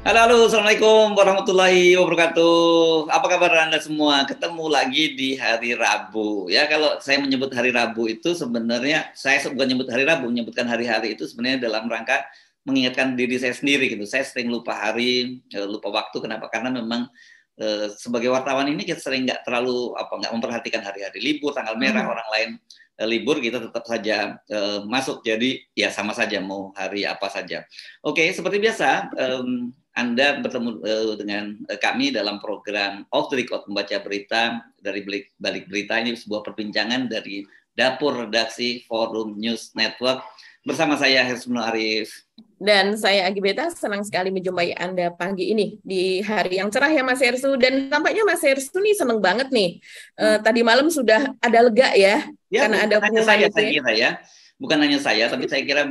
Halo, halo, Assalamualaikum warahmatullahi wabarakatuh. Apa kabar Anda semua? Ketemu lagi di hari Rabu. Ya, kalau saya menyebut hari Rabu itu sebenarnya, saya bukan menyebut hari Rabu, menyebutkan hari-hari itu sebenarnya dalam rangka mengingatkan diri saya sendiri gitu. Saya sering lupa hari, lupa waktu. Kenapa? Karena memang sebagai wartawan ini kita sering nggak memperhatikan hari-hari libur, tanggal merah, orang lain libur, kita tetap saja masuk. Jadi ya sama saja mau hari apa saja. Oke, seperti biasa, anda bertemu dengan kami dalam program Off the Record, membaca berita dari balik berita. Ini sebuah perbincangan dari dapur redaksi Forum News Network bersama saya Hersmono Arif. Dan saya Agi Beta, senang sekali menjumpai Anda pagi ini di hari yang cerah ya Mas Hersu. Dan tampaknya Mas Hersu nih seneng banget nih. Tadi malam sudah ada lega ya, Ya, karena bukan ada hanya pengumuman saya, itu saya ya. kira ya. Bukan hanya saya, tapi saya kira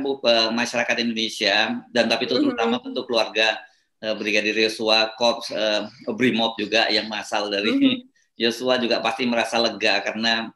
masyarakat Indonesia, dan tapi itu terutama Mhm, tentu keluarga Brigadir Yosua, Korps Brimob juga yang asal dari mhm. Yosua juga pasti merasa lega karena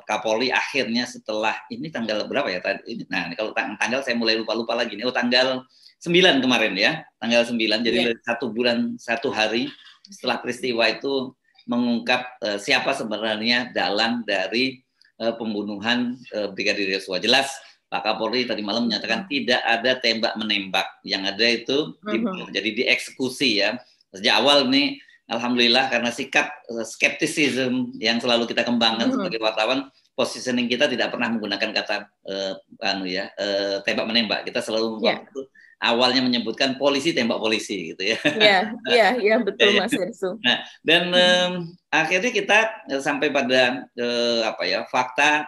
Kapolri akhirnya setelah ini tanggal berapa ya tadi? Nah, kalau tanggal saya mulai lupa-lupa lagi nih. Oh, tanggal 9 kemarin ya. Tanggal 9. Jadi Iya. 1 bulan 1 hari setelah peristiwa itu mengungkap siapa sebenarnya dalang dari pembunuhan Brigadir Yosua. Jelas Pak Kapolri tadi malam menyatakan Mhm, tidak ada tembak menembak, yang ada itu mhm, jadi dieksekusi ya. Sejak awal nih, alhamdulillah, karena sikap skeptisisme yang selalu kita kembangkan mhm. sebagai wartawan, positioning kita tidak pernah menggunakan kata tembak menembak. Kita selalu waktu Ya, itu awalnya menyebutkan polisi tembak polisi gitu ya. ya, ya, ya, Ya, betul ya. Mas Hersu. Nah, dan Mhm, akhirnya kita sampai pada fakta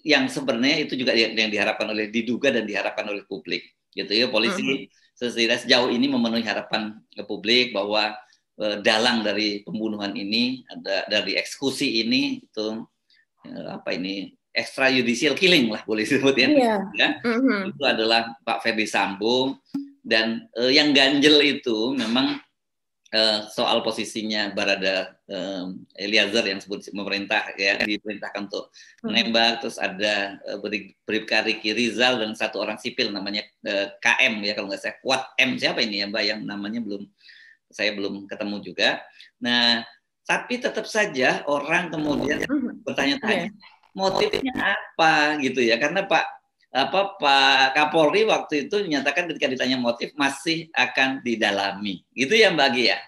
yang sebenarnya itu juga yang diharapkan oleh diduga dan diharapkan oleh publik gitu ya. mhm, Polisi sejauh ini memenuhi harapan ke publik bahwa dalang dari pembunuhan ini, dari eksekusi ini itu extrajudicial killing lah boleh disebut Iya. ya. Mhm, Itu adalah Pak Ferdi Sambo, dan yang ganjel itu memang soal posisinya Barada Eliezer yang sebut pemerintah ya, diperintahkan untuk mhm. menembak. Terus ada Bribka Riki Rizal dan satu orang sipil namanya KM ya, kalau nggak saya, Kuat M, siapa ini ya Mbak, yang namanya saya belum ketemu juga. Nah, tapi tetap saja orang kemudian Mhm. bertanya-tanya Iya. motifnya apa gitu ya, karena Pak Kapolri waktu itu menyatakan ketika ditanya motif masih akan didalami gitu ya Mbak Gia ya.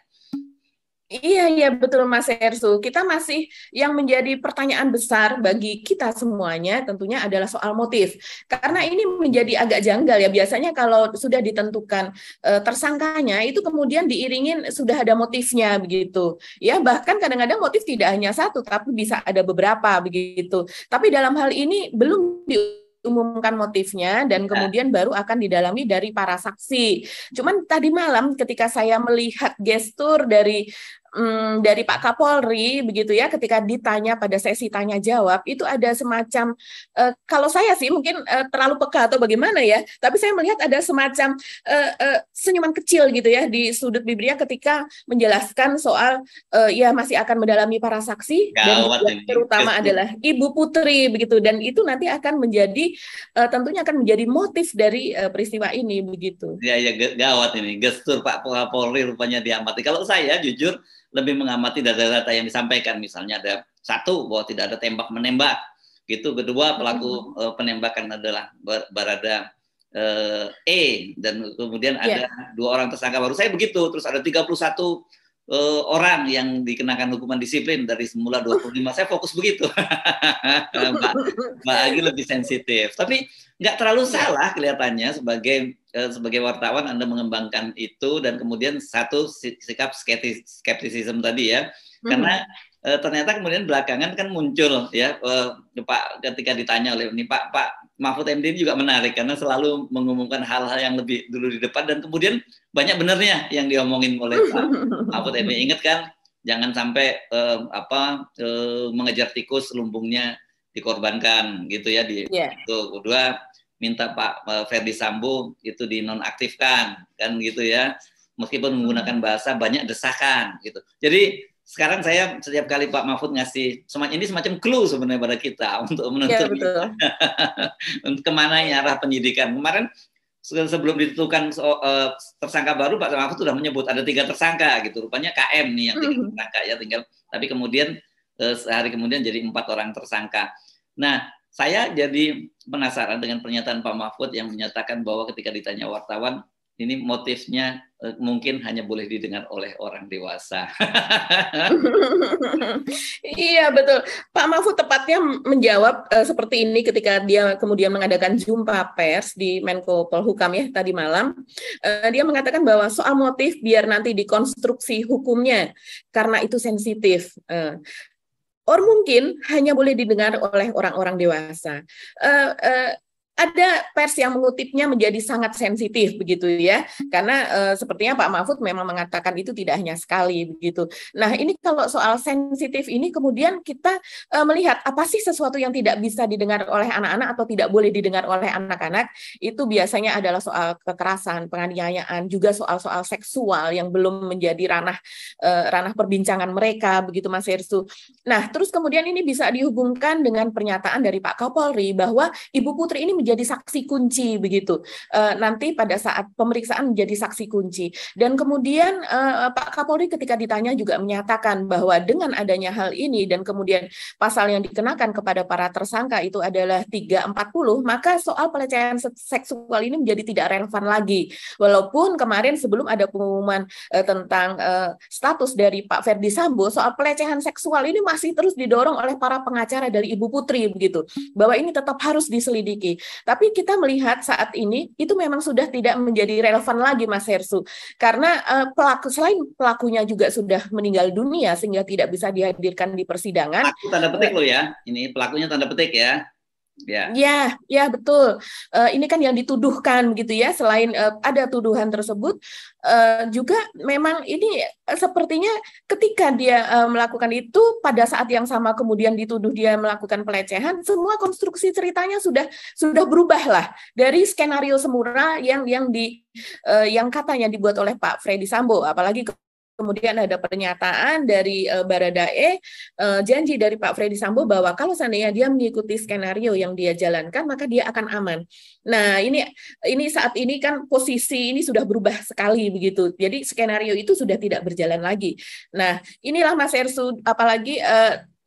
Iya, iya betul Mas Hersu. Kita masih yang menjadi pertanyaan besar bagi kita semuanya tentunya adalah soal motif. Karena ini menjadi agak janggal ya. Biasanya kalau sudah ditentukan tersangkanya itu kemudian diiringin sudah ada motifnya begitu. Ya, bahkan kadang-kadang motif tidak hanya satu tapi bisa ada beberapa begitu. Tapi dalam hal ini belum diumumkan motifnya dan kemudian baru akan didalami dari para saksi. Cuman tadi malam ketika saya melihat gestur dari Pak Kapolri begitu ya ketika ditanya pada sesi tanya jawab itu ada semacam kalau saya sih mungkin terlalu peka atau bagaimana ya tapi saya melihat ada semacam senyuman kecil gitu ya di sudut bibirnya ketika menjelaskan soal ya masih akan mendalami para saksi dan Gawat juga ini. terutama adalah Ibu Putri begitu dan itu nanti akan menjadi tentunya akan menjadi motif dari peristiwa ini begitu. Ya, ya, gawat ini. Gestur Pak Kapolri rupanya diamati. Kalau saya jujur lebih mengamati data-data yang disampaikan. Misalnya ada satu, bahwa tidak ada tembak menembak. Gitu. Kedua, pelaku penembakan adalah Barada dan kemudian ada Ya. 2 orang tersangka baru. Saya begitu. Terus ada 31 orang yang dikenakan hukuman disiplin dari semula 25. Saya fokus begitu. Mbak Mbak Agi lebih sensitif. Tapi nggak terlalu Ya. salah kelihatannya sebagai wartawan Anda mengembangkan itu, dan kemudian satu sikap skeptisisme tadi ya. Karena ternyata kemudian belakangan kan muncul ya Pak, ketika ditanya oleh ini Pak Mahfud MD ini juga menarik karena selalu mengumumkan hal-hal yang lebih dulu di depan, dan kemudian banyak benernya yang diomongin oleh Pak Mahfud MD. Ingat kan, jangan sampai mengejar tikus lumbungnya dikorbankan gitu ya. Ya. Itu kedua, minta Pak Ferdi Sambo itu dinonaktifkan kan gitu ya, meskipun menggunakan bahasa banyak desakan gitu. Jadi sekarang saya setiap kali Pak Mahfud ngasih ini semacam clue sebenarnya pada kita untuk Ya, menentukan betul. untuk kemana arah penyidikan. Kemarin sebelum ditentukan tersangka baru, Pak Mahfud sudah menyebut ada 3 tersangka gitu. Rupanya KM nih yang 3 tersangka ya, tinggal tapi kemudian sehari kemudian jadi 4 orang tersangka. Nah, saya jadi penasaran dengan pernyataan Pak Mahfud yang menyatakan bahwa ketika ditanya wartawan, ini motifnya mungkin hanya boleh didengar oleh orang dewasa. Iya betul. Pak Mahfud tepatnya menjawab seperti ini ketika dia kemudian mengadakan jumpa pers di Menko Polhukam ya tadi malam. Dia mengatakan bahwa soal motif biar nanti dikonstruksi hukumnya karena itu sensitif. Or mungkin hanya boleh didengar oleh orang-orang dewasa. Ada pers yang mengutipnya menjadi sangat sensitif begitu ya, karena sepertinya Pak Mahfud memang mengatakan itu tidak hanya sekali begitu. Nah ini kalau soal sensitif ini kemudian kita melihat apa sih sesuatu yang tidak bisa didengar oleh anak-anak atau tidak boleh didengar oleh anak-anak, itu biasanya adalah soal kekerasan, penganiayaan, juga soal-soal seksual yang belum menjadi ranah perbincangan mereka begitu Mas Hersu. Nah terus kemudian ini bisa dihubungkan dengan pernyataan dari Pak Kapolri bahwa Ibu Putri ini menjadi saksi kunci begitu. Nanti pada saat pemeriksaan menjadi saksi kunci. Dan kemudian Pak Kapolri ketika ditanya juga menyatakan bahwa dengan adanya hal ini dan kemudian pasal yang dikenakan kepada para tersangka itu adalah 340, maka soal pelecehan seksual ini menjadi tidak relevan lagi. Walaupun kemarin sebelum ada pengumuman tentang status dari Pak Ferdi Sambo, soal pelecehan seksual ini masih terus didorong oleh para pengacara dari Ibu Putri begitu. Bahwa ini tetap harus diselidiki. Tapi kita melihat saat ini itu memang sudah tidak menjadi relevan lagi Mas Hersu. Karena selain pelakunya juga sudah meninggal dunia sehingga tidak bisa dihadirkan di persidangan. Pelaku tanda petik loh ya. Ini pelakunya tanda petik ya. Ya betul. Ini kan yang dituduhkan gitu ya. Selain ada tuduhan tersebut, juga memang ini sepertinya ketika dia melakukan itu pada saat yang sama kemudian dituduh dia melakukan pelecehan, semua konstruksi ceritanya sudah berubah lah dari skenario semula yang katanya dibuat oleh Pak Ferdi Sambo, apalagi kemudian ada pernyataan dari Baradae, janji dari Pak Ferdi Sambo bahwa kalau seandainya dia mengikuti skenario yang dia jalankan, maka dia akan aman. Nah, ini saat ini kan posisi ini sudah berubah sekali begitu. Jadi skenario itu sudah tidak berjalan lagi. Nah, inilah Mas Hersu, apalagi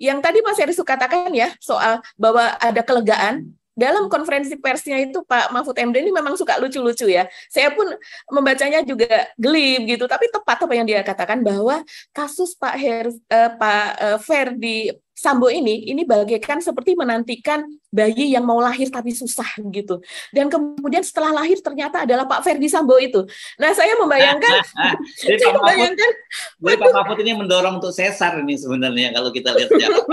yang tadi Mas Hersu katakan ya, soal bahwa ada kelegaan. Dalam konferensi persnya itu Pak Mahfud MD ini memang suka lucu-lucu ya. Saya pun membacanya juga geli gitu, tapi tepat apa yang dia katakan bahwa kasus Pak Ferdi Sambo ini bagaikan seperti menantikan bayi yang mau lahir tapi susah gitu. Dan kemudian setelah lahir ternyata adalah Pak Ferdi Sambo itu. Nah, saya membayangkan jadi Pak Mahfud ini mendorong untuk sesar ini sebenarnya kalau kita lihat sejarah.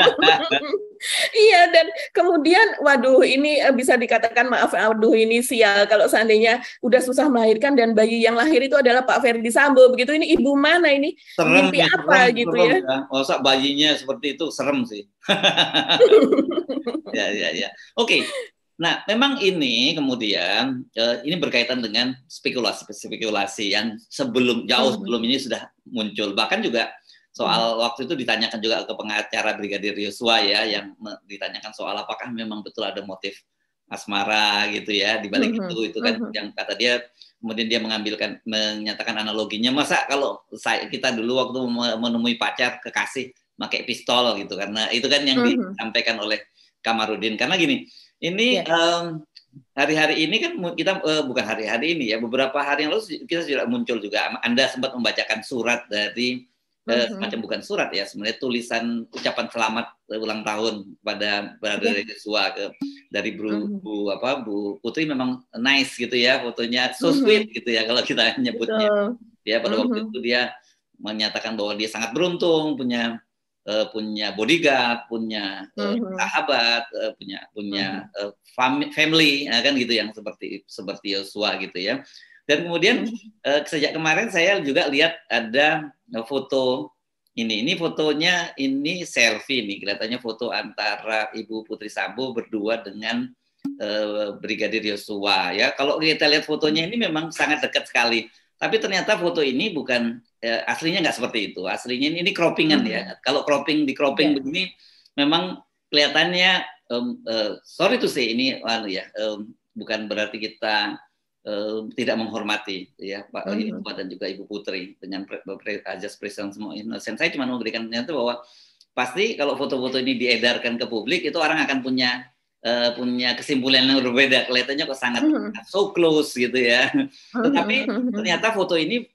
Iya, dan kemudian waduh ini bisa dikatakan maaf, waduh ini sial kalau seandainya udah susah melahirkan dan bayi yang lahir itu adalah Pak Ferdi Sambo begitu, ini ibu mana ini? Serem, mimpi apa gitu ya. Masa bayinya seperti itu, serem sih. Ya. Oke. Nah, memang ini kemudian ini berkaitan dengan spekulasi yang jauh sebelum ini sudah muncul. Bahkan juga soal waktu itu ditanyakan juga ke pengacara Brigadir Yosua ya, yang ditanyakan soal apakah memang betul ada motif asmara gitu ya di balik itu kan yang kata dia, kemudian dia menyatakan analoginya, masa kalau kita dulu waktu menemui pacar kekasih pakai pistol gitu, karena itu kan yang disampaikan oleh Kamarudin. Karena gini, ini hari-hari ini kan kita bukan hari-hari ini ya, beberapa hari yang lalu kita sudah muncul juga, Anda sempat membacakan surat dari semacam bukan surat ya, sebenarnya tulisan ucapan selamat ulang tahun pada Joshua dari Bu Putri. Memang nice gitu ya fotonya, so sweet gitu ya kalau kita nyebutnya. Dia pada waktu itu dia menyatakan bahwa dia sangat beruntung punya bodyguard, punya sahabat, punya family kan gitu yang seperti Joshua gitu ya. Dan kemudian sejak kemarin saya juga lihat ada foto ini fotonya, ini selfie nih, kelihatannya foto antara Ibu Putri Sambo berdua dengan Brigadir Yosua ya. Kalau kita lihat fotonya ini memang sangat dekat sekali. Tapi ternyata foto ini bukan aslinya nggak seperti itu. Aslinya ini croppingan ya. Kalau di cropping begini memang kelihatannya sorry to say ini bukan berarti kita tidak menghormati ya Pak Ibu Mhm. dan juga Ibu Putri dengan ajas presumption of innocence. Saya cuma memberikan itu bahwa pasti kalau foto-foto ini diedarkan ke publik itu orang akan punya kesimpulan yang berbeda. Kelihatannya kok sangat Mhm. so close gitu ya. Tetapi Mhm. ternyata foto ini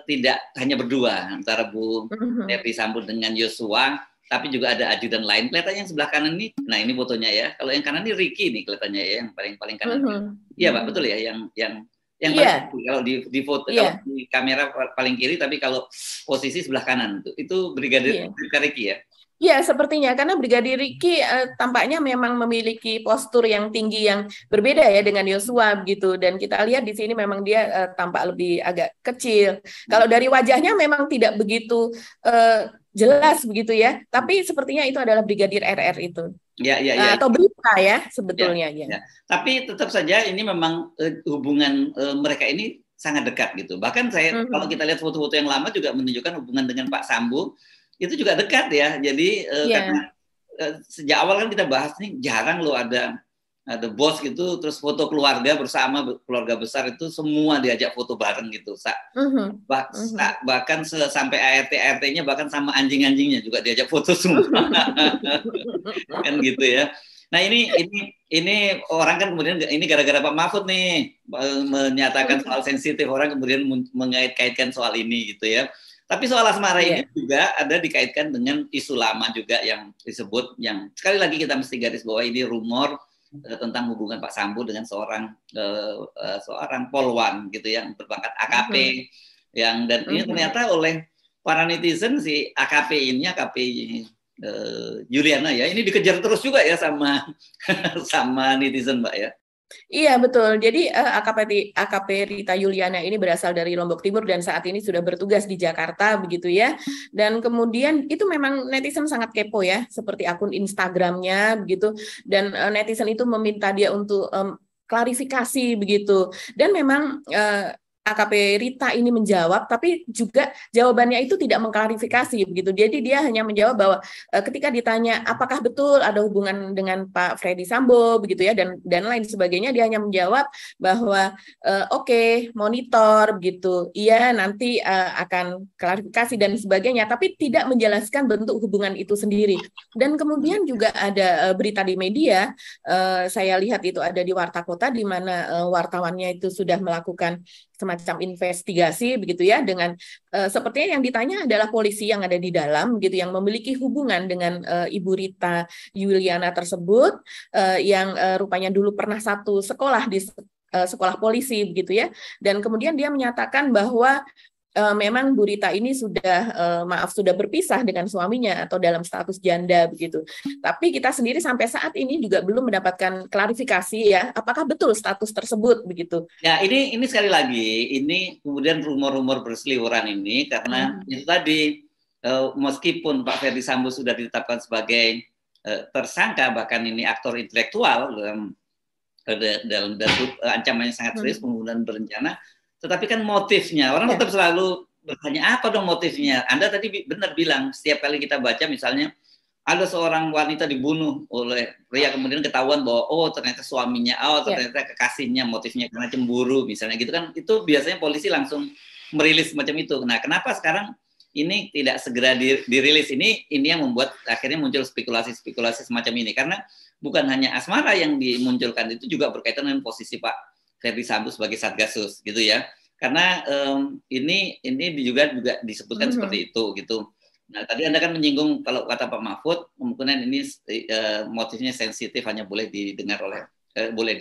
tidak hanya berdua antara Bu Mhm. Ferdi Sambo dengan Yosua, tapi juga ada ajudan lain. Kelihatannya yang sebelah kanan ini, nah ini fotonya ya. Kalau yang kanan ini Ricky nih kelihatannya ya, yang paling kanan. Mhm. Iya Pak, Mhm. betul ya, yang paling Iya, kiri. Kalau di foto, kalau iya, di kamera paling kiri, tapi kalau posisi sebelah kanan itu Brigadir iya. Ricky ya. Ya, sepertinya karena Brigadir Riki tampaknya memang memiliki postur yang tinggi yang berbeda ya dengan Yosua begitu, dan kita lihat di sini memang dia tampak lebih agak kecil. Kalau dari wajahnya memang tidak begitu jelas begitu ya, tapi sepertinya itu adalah Brigadir RR itu. Ya, ya, ya, Atau berita ya ya, sebetulnya ya. ya. Tapi tetap saja ini memang hubungan mereka ini sangat dekat gitu. Bahkan kalau Mhm. kita lihat foto-foto yang lama juga menunjukkan hubungan dengan Pak Sambo itu juga dekat ya. Jadi karena Ya. sejak awal kan kita bahas nih jarang loh ada bos gitu terus foto keluarga bersama keluarga besar itu semua diajak foto bareng gitu. Mhm. Mhm. Bahkan sampai ART-ART-nya bahkan sama anjing-anjingnya juga diajak foto semua kan gitu ya. Nah ini orang kan kemudian ini gara-gara Pak Mahfud nih menyatakan soal sensitif orang kemudian mengait-kaitkan soal ini gitu ya. Tapi soal asmara ini Iya. juga ada dikaitkan dengan isu lama juga yang disebut yang sekali lagi kita mesti garis bawah ini rumor tentang hubungan Pak Sambo dengan seorang polwan gitu yang berpangkat AKP Mhm. dan ini Mhm. ternyata oleh para netizen si AKP Juliana ya ini dikejar terus juga ya sama sama netizen Mbak ya. Iya betul. Jadi AKP Rita Yuliana ini berasal dari Lombok Timur dan saat ini sudah bertugas di Jakarta begitu ya. Dan kemudian itu memang netizen sangat kepo ya, seperti akun Instagramnya begitu. Dan netizen itu meminta dia untuk klarifikasi begitu. Dan memang AKP Rita ini menjawab, tapi juga jawabannya itu tidak mengklarifikasi begitu. Jadi dia hanya menjawab bahwa ketika ditanya apakah betul ada hubungan dengan Pak Ferdi Sambo begitu ya dan lain sebagainya, dia hanya menjawab bahwa oke, monitor begitu, iya nanti akan klarifikasi dan sebagainya, tapi tidak menjelaskan bentuk hubungan itu sendiri. Dan kemudian juga ada berita di media, saya lihat itu ada di Warta Kota di mana wartawannya itu sudah melakukan semacam investigasi begitu ya dengan sepertinya yang ditanya adalah polisi yang ada di dalam gitu yang memiliki hubungan dengan Ibu Rita Yuliana tersebut yang rupanya dulu pernah satu sekolah di sekolah polisi begitu ya, dan kemudian dia menyatakan bahwa memang Bu Rita ini sudah berpisah dengan suaminya atau dalam status janda begitu. Tapi kita sendiri sampai saat ini juga belum mendapatkan klarifikasi ya, apakah betul status tersebut begitu. Ya ini sekali lagi ini kemudian rumor-rumor berseliweran ini karena itu tadi meskipun Pak Ferdi Sambo sudah ditetapkan sebagai tersangka bahkan ini aktor intelektual dalam ancamannya sangat serius pembunuhan berencana. Tetapi kan motifnya, orang tetap selalu bertanya apa dong motifnya. Anda tadi benar bilang, setiap kali kita baca misalnya, ada seorang wanita dibunuh oleh pria, kemudian ketahuan bahwa, oh ternyata suaminya, oh ternyata kekasihnya, motifnya karena cemburu misalnya gitu kan, itu biasanya polisi langsung merilis semacam itu. Nah kenapa sekarang ini tidak segera dirilis, ini yang membuat akhirnya muncul spekulasi-spekulasi semacam ini. Karena bukan hanya asmara yang dimunculkan, itu juga berkaitan dengan posisi Pak Ferdi Sambo sebagai Satgasus gitu ya. Karena ini juga disebutkan seperti itu gitu. Nah, tadi Anda kan menyinggung kalau kata Pak Mahfud, kemungkinan ini motifnya sensitif hanya boleh didengar oleh boleh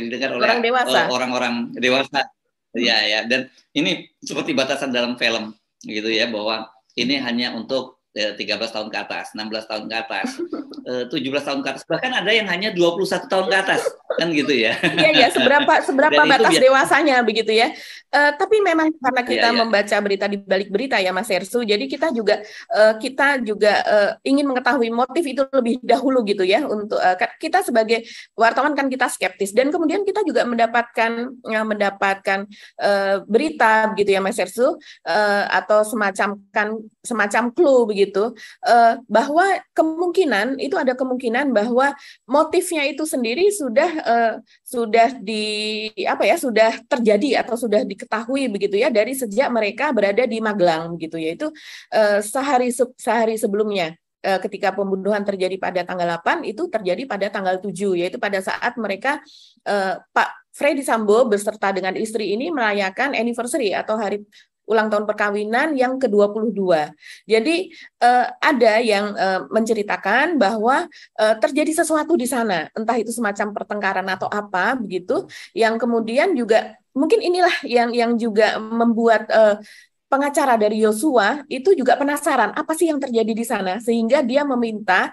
didengar oleh Orang dewasa. Orang-orang dewasa. Ya. Dan ini seperti batasan dalam film gitu ya, bahwa ini hanya untuk 13 tahun ke atas, 16 tahun ke atas, 17 tahun ke atas, bahkan ada yang hanya 21 tahun ke atas, kan gitu ya. Iya, seberapa batas dewasanya begitu ya. Tapi memang karena kita membaca berita di balik berita ya Mas Ersu, jadi kita juga ingin mengetahui motif itu lebih dahulu gitu ya. Untuk kita sebagai wartawan kan kita skeptis, dan kemudian kita juga mendapatkan berita begitu ya Mas Ersu, atau semacam clue begitu begitu, bahwa kemungkinan itu ada kemungkinan bahwa motifnya itu sendiri sudah sudah terjadi atau sudah diketahui begitu ya dari sejak mereka berada di Magelang begitu, yaitu sehari sebelumnya. Ketika pembunuhan terjadi pada tanggal 8, itu terjadi pada tanggal 7, yaitu pada saat mereka Pak Freddy Sambo beserta dengan istri ini merayakan anniversary atau hari ulang tahun perkawinan yang ke-22. Jadi ada yang menceritakan bahwa terjadi sesuatu di sana, entah itu semacam pertengkaran atau apa begitu, yang kemudian juga mungkin inilah yang juga membuat pengacara dari Yosua itu juga penasaran apa sih yang terjadi di sana, sehingga dia meminta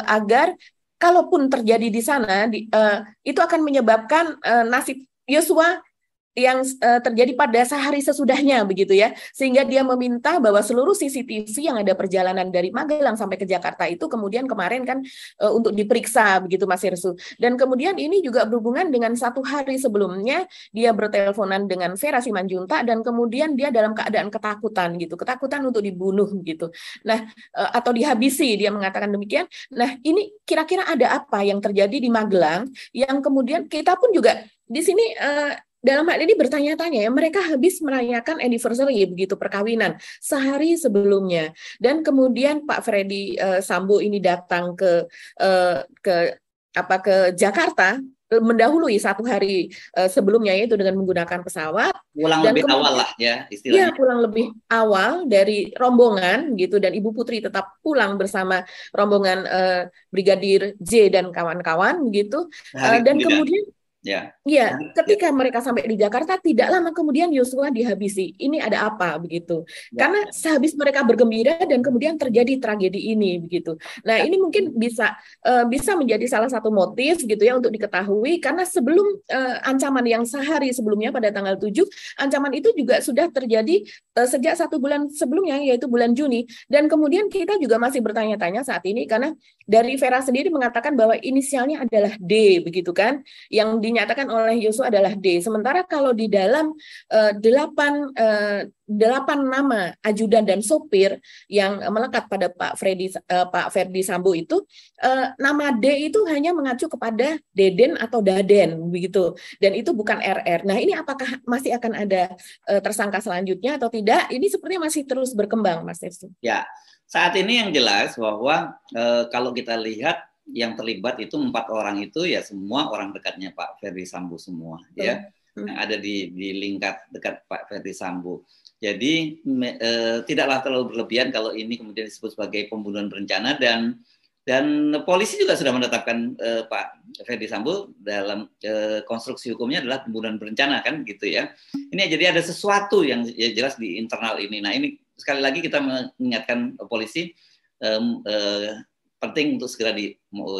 agar kalaupun terjadi di sana itu akan menyebabkan nasib Yosua yang terjadi pada sehari sesudahnya begitu ya, sehingga dia meminta bahwa seluruh CCTV yang ada perjalanan dari Magelang sampai ke Jakarta itu kemudian kemarin kan untuk diperiksa begitu Mas Hirsu, dan kemudian ini juga berhubungan dengan satu hari sebelumnya dia berteleponan dengan Vera Simanjuntak dan kemudian dia dalam keadaan ketakutan gitu, ketakutan untuk dibunuh gitu, nah atau dihabisi, dia mengatakan demikian. Nah ini kira-kira ada apa yang terjadi di Magelang yang kemudian kita pun juga di sini dalam hal ini bertanya-tanya ya, mereka habis merayakan anniversary begitu perkawinan sehari sebelumnya, dan kemudian Pak Freddy Sambo ini datang ke Jakarta mendahului satu hari sebelumnya, yaitu dengan menggunakan pesawat. Pulang dan lebih awal lah ya istilahnya. Iya, pulang lebih awal dari rombongan gitu, dan Ibu Putri tetap pulang bersama rombongan Brigadir J dan kawan-kawan gitu. Dan kemudian ya. Iya, ketika mereka sampai di Jakarta, tidak lama kemudian Yosua dihabisi. Ini ada apa begitu? Ya. Karena sehabis mereka bergembira dan kemudian terjadi tragedi ini begitu. Nah, ini mungkin bisa menjadi salah satu motif gitu ya untuk diketahui, karena sebelum ancaman yang sehari sebelumnya pada tanggal 7, ancaman itu juga sudah terjadi sejak 1 bulan sebelumnya, yaitu bulan Juni. Dan kemudian kita juga masih bertanya-tanya saat ini karena dari Vera sendiri mengatakan bahwa inisialnya adalah D begitu kan, yang dinyatakan oleh Yosua adalah D. Sementara kalau di dalam 8 nama ajudan dan sopir yang melekat pada Pak Freddy Sambo itu, nama D itu hanya mengacu kepada Deden atau Daden begitu, dan itu bukan RR. Nah, ini apakah masih akan ada tersangka selanjutnya atau tidak? Ini sepertinya masih terus berkembang, Mas Tersu. Ya, saat ini yang jelas bahwa kalau kita lihat yang terlibat itu 4 orang itu ya semua orang dekatnya Pak Freddy Sambo semua ya, yang ada di lingkar dekat Pak Freddy Sambo. Jadi tidaklah terlalu berlebihan kalau ini kemudian disebut sebagai pembunuhan berencana, dan polisi juga sudah menetapkan Pak Freddy Sambo dalam konstruksi hukumnya adalah pembunuhan berencana kan gitu ya. Ini jadi ada sesuatu yang ya jelas di internal ini. Nah, ini sekali lagi kita mengingatkan polisi penting untuk segera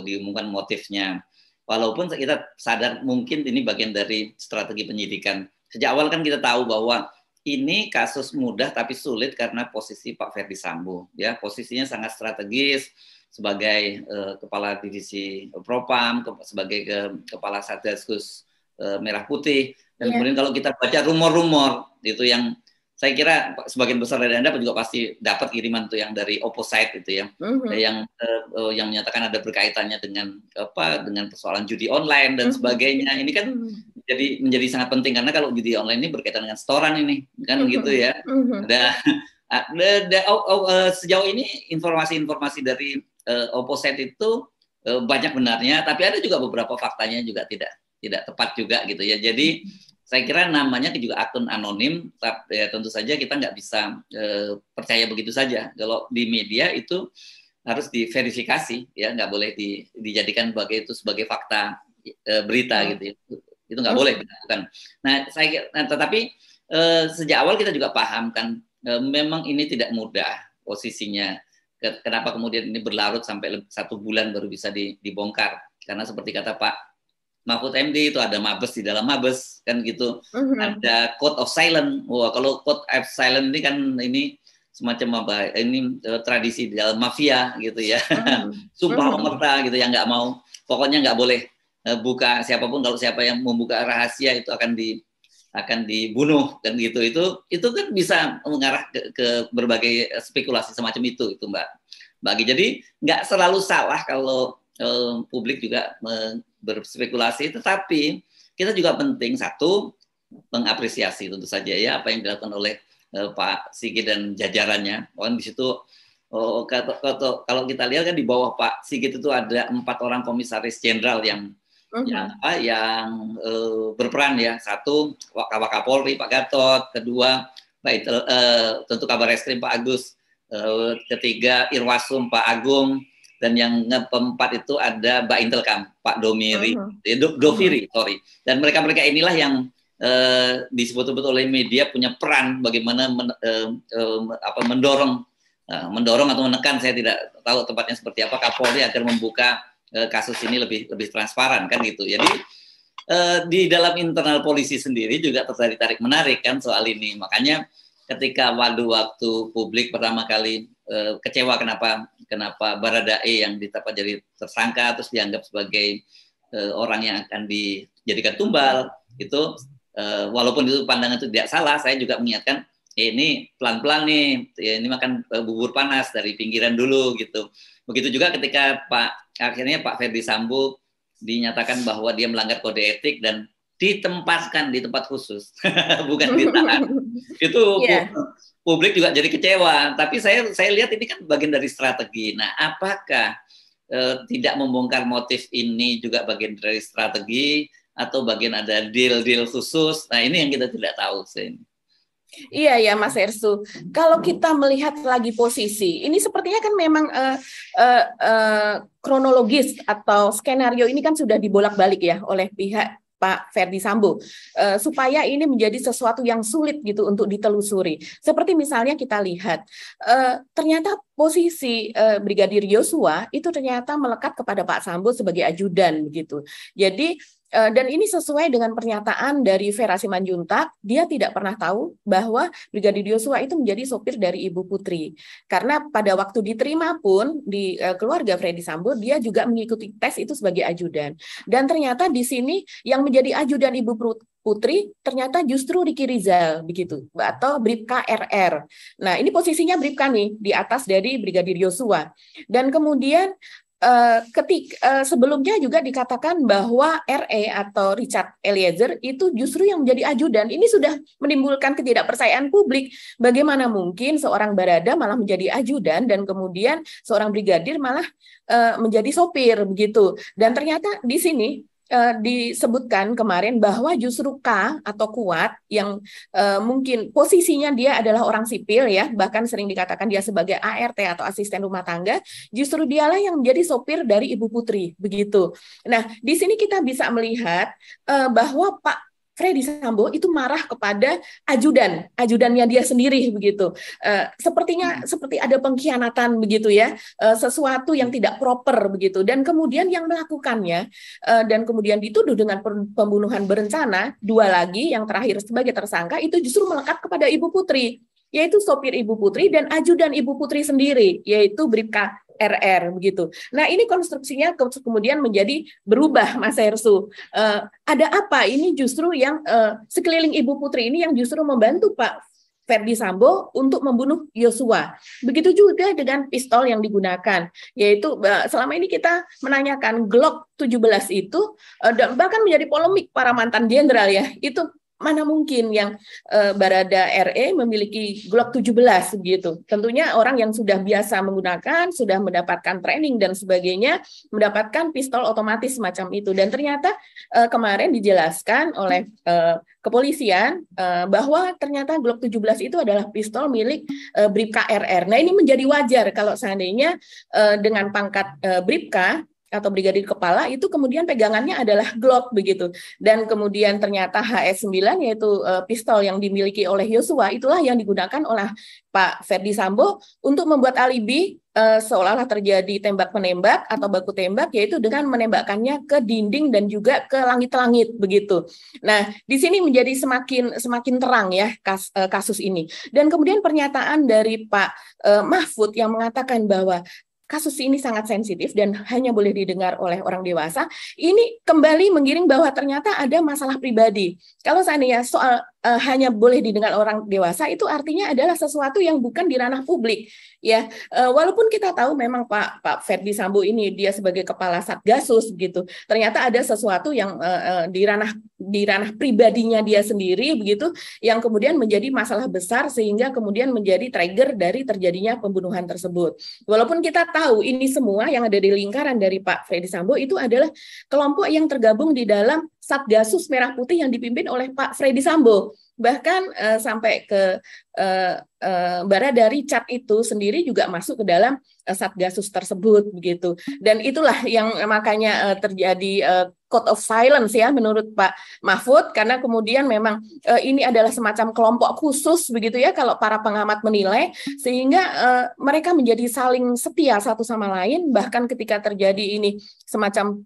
diumumkan motifnya. Walaupun kita sadar mungkin ini bagian dari strategi penyidikan. Sejak awal kan kita tahu bahwa ini kasus mudah tapi sulit karena posisi Pak Freddy Sambo. Ya, posisinya sangat strategis sebagai kepala divisi Propam, sebagai kepala Satgasus Merah Putih. Dan kemudian kalau kita baca rumor-rumor itu yang saya kira sebagian besar dari Anda juga pasti dapat kiriman tuh yang dari opposite itu ya, yang menyatakan ada berkaitannya dengan persoalan judi online dan sebagainya. Ini kan menjadi sangat penting karena kalau judi online ini berkaitan dengan setoran ini kan gitu ya. Sejauh ini informasi-informasi dari opposite itu banyak benarnya, tapi ada juga beberapa faktanya juga tidak tepat juga gitu ya. Jadi saya kira namanya juga akun anonim, ya tentu saja kita nggak bisa percaya begitu saja. Kalau di media itu harus diverifikasi, ya nggak boleh dijadikan sebagai fakta berita gitu. Itu nggak boleh dilakukan. Nah, tetapi sejak awal kita juga paham kan, memang ini tidak mudah posisinya. Kenapa kemudian ini berlarut sampai 1 bulan baru bisa dibongkar? Karena seperti kata Pak Mahfud MD itu ada mabes di dalam mabes kan gitu, ada code of silence. Wah, kalau code of silence ini kan ini semacam apa? Ini tradisi di dalam mafia gitu ya. Sumpah omerta gitu yang nggak mau, pokoknya nggak boleh buka siapapun, kalau siapa yang membuka rahasia itu akan dibunuh kan gitu. Itu kan bisa mengarah ke berbagai spekulasi semacam itu Mbak bagi. Jadi nggak selalu salah kalau publik juga berspekulasi, tetapi kita juga penting satu mengapresiasi tentu saja ya apa yang dilakukan oleh Pak Sigit dan jajarannya. Di situ kalau kita lihat kan di bawah Pak Sigit itu ada 4 orang komisaris jenderal yang berperan ya. Satu Wakapolri Pak Gatot, kedua tentu Kabar Eskrim Pak Agus, ketiga Irwasum Pak Agung, dan yang keempat itu ada Mbak Intelkam Pak Doviri. Dan mereka inilah yang disebut-sebut oleh media punya peran bagaimana mendorong atau menekan, saya tidak tahu tepatnya seperti apa, Kapolri agar membuka kasus ini lebih transparan kan gitu. Jadi di dalam internal polisi sendiri juga tertarik menarik kan soal ini. Makanya ketika waktu publik pertama kali kecewa kenapa Baradae yang ditetapkan jadi tersangka terus dianggap sebagai orang yang akan dijadikan tumbal, itu walaupun itu pandangan itu tidak salah, saya juga mengingatkan ini pelan-pelan nih, ya, ini makan bubur panas dari pinggiran dulu gitu. Begitu juga ketika akhirnya Pak Ferdi Sambo dinyatakan bahwa dia melanggar kode etik dan ditempatkan di tempat khusus, bukan ditahan. Itu publik juga jadi kecewa. Tapi saya lihat ini kan bagian dari strategi. Nah, apakah tidak membongkar motif ini juga bagian dari strategi atau bagian ada deal khusus? Nah, ini yang kita tidak tahu. Iya ya Mas Ersu, kalau kita melihat lagi posisi, ini sepertinya kan memang kronologis atau skenario ini kan sudah dibolak-balik ya oleh pihak Pak Ferdi Sambo, supaya ini menjadi sesuatu yang sulit gitu untuk ditelusuri. Seperti misalnya kita lihat, ternyata posisi Brigadir Yosua itu ternyata melekat kepada Pak Sambo sebagai ajudan begitu. Jadi dan ini sesuai dengan pernyataan dari Vera Simanjuntak, dia tidak pernah tahu bahwa Brigadir Yosua itu menjadi sopir dari Ibu Putri. Karena pada waktu diterima pun di keluarga Ferdi Sambo, dia juga mengikuti tes itu sebagai ajudan. Dan ternyata di sini yang menjadi ajudan Ibu Putri ternyata justru Riki Rizal begitu, atau Bribka RR. Nah, ini posisinya Bribka nih di atas dari Brigadir Yosua. Dan kemudian sebelumnya juga dikatakan bahwa RE atau Richard Eliezer itu justru yang menjadi ajudan. Ini sudah menimbulkan ketidakpercayaan publik. Bagaimana mungkin seorang Barada malah menjadi ajudan dan kemudian seorang brigadir malah menjadi sopir begitu. Dan ternyata di sini disebutkan kemarin bahwa justru K atau Kuat yang mungkin posisinya dia adalah orang sipil ya, bahkan sering dikatakan dia sebagai ART atau asisten rumah tangga, justru dialah yang menjadi sopir dari Ibu Putri begitu. Nah, di sini kita bisa melihat bahwa Pak Ferdi Sambo itu marah kepada ajudannya dia sendiri begitu. Sepertinya seperti ada pengkhianatan begitu ya, sesuatu yang tidak proper begitu. Dan kemudian yang melakukannya dan kemudian dituduh dengan pembunuhan berencana, 2 lagi yang terakhir sebagai tersangka itu justru melekat kepada Ibu Putri, yaitu sopir Ibu Putri dan ajudan Ibu Putri sendiri, yaitu Bribka RR begitu. Nah, ini konstruksinya kemudian menjadi berubah, Mas Hersu. Ada apa? Ini justru yang sekeliling Ibu Putri ini yang justru membantu Pak Ferdi Sambo untuk membunuh Yosua. Begitu juga dengan pistol yang digunakan, yaitu selama ini kita menanyakan Glock 17 itu dan bahkan menjadi polemik para mantan jenderal ya. Itu mana mungkin yang Barada RE memiliki Glock 17 begitu. Tentunya orang yang sudah biasa menggunakan, sudah mendapatkan training dan sebagainya, mendapatkan pistol otomatis semacam itu. Dan ternyata kemarin dijelaskan oleh kepolisian bahwa ternyata Glock 17 itu adalah pistol milik Bribka RR. Nah, ini menjadi wajar kalau seandainya dengan pangkat Bribka atau brigadir kepala itu kemudian pegangannya adalah Glock begitu. Dan kemudian ternyata HS9 yaitu pistol yang dimiliki oleh Yosua itulah yang digunakan oleh Pak Ferdi Sambo untuk membuat alibi seolah-olah terjadi tembak-menembak atau baku tembak, yaitu dengan menembakkannya ke dinding dan juga ke langit-langit begitu. Nah, di sini menjadi semakin terang ya kasus ini. Dan kemudian pernyataan dari Pak Mahfud yang mengatakan bahwa kasus ini sangat sensitif dan hanya boleh didengar oleh orang dewasa, ini kembali menggiring bahwa ternyata ada masalah pribadi. Kalau seandainya soal hanya boleh didengar orang dewasa, itu artinya adalah sesuatu yang bukan di ranah publik. Ya, walaupun kita tahu memang Pak Ferdi Sambo ini dia sebagai kepala Satgasus begitu, ternyata ada sesuatu yang di ranah pribadinya dia sendiri begitu, yang kemudian menjadi masalah besar sehingga kemudian menjadi trigger dari terjadinya pembunuhan tersebut. Walaupun kita tahu ini semua yang ada di lingkaran dari Pak Ferdi Sambo itu adalah kelompok yang tergabung di dalam Satgasus Merah Putih yang dipimpin oleh Pak Ferdi Sambo. Bahkan sampai ke Barada Richard itu sendiri juga masuk ke dalam Satgasus tersebut begitu. Dan itulah yang makanya terjadi code of silence ya menurut Pak Mahfud, karena kemudian memang ini adalah semacam kelompok khusus begitu ya kalau para pengamat menilai, sehingga mereka menjadi saling setia satu sama lain, bahkan ketika terjadi ini semacam